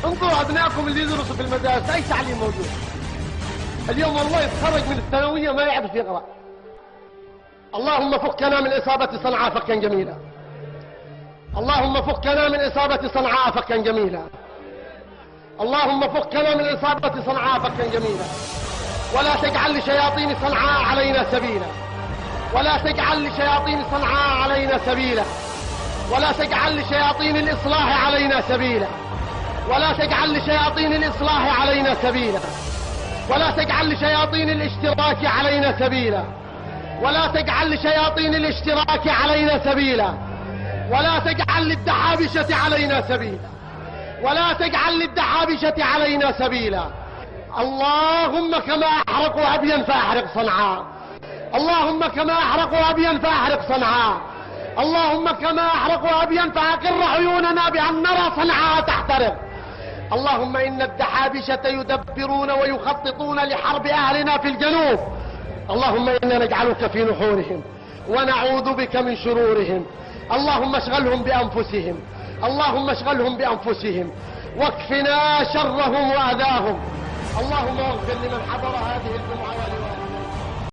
انظروا ابنائكم اللي يدرسوا في المدارس اي تعليم موجود اليوم، والله يتخرج من الثانويه ما يعرف يقرا. اللهم فكنا من اصابه صنعاء فكا جميلا. اللهم فكنا من اصابه صنعاء فكا جميلا. اللهم فكنا من اصابه صنعاء فكا جميلا. ولا تجعل لشياطين صنعاء علينا سبيلا. ولا تجعل لشياطين صنعاء علينا سبيلا. ولا تجعل لشياطين الإصلاح علينا سبيلا. ولا تجعل لشياطين الإصلاح علينا سبيلا. ولا تجعل لشياطين الاشتراك علينا سبيلا. ولا تجعل لشياطين الاشتراك علينا سبيلا. ولا تجعل للدحابشة علينا سبيلا. ولا تجعل للدحابشة علينا سبيلا. اللهم كما أحرقوا أبيا فأحرق صنعاء. اللهم كما أحرقوا أبيا فأحرق صنعاء. اللهم كما أحرقوا أبيا فأقر عيوننا بأن نرى صنعاء تحترق. اللهم إن الدحابشة يدبرون ويخططون لحرب أهلنا في الجنوب. اللهم إنا نجعلك في نحورهم ونعوذ بك من شرورهم. اللهم اشغلهم بأنفسهم. اللهم اشغلهم بأنفسهم واكفنا شرهم وأذاهم. اللهم اغفر لمن حضر هذه الجمعة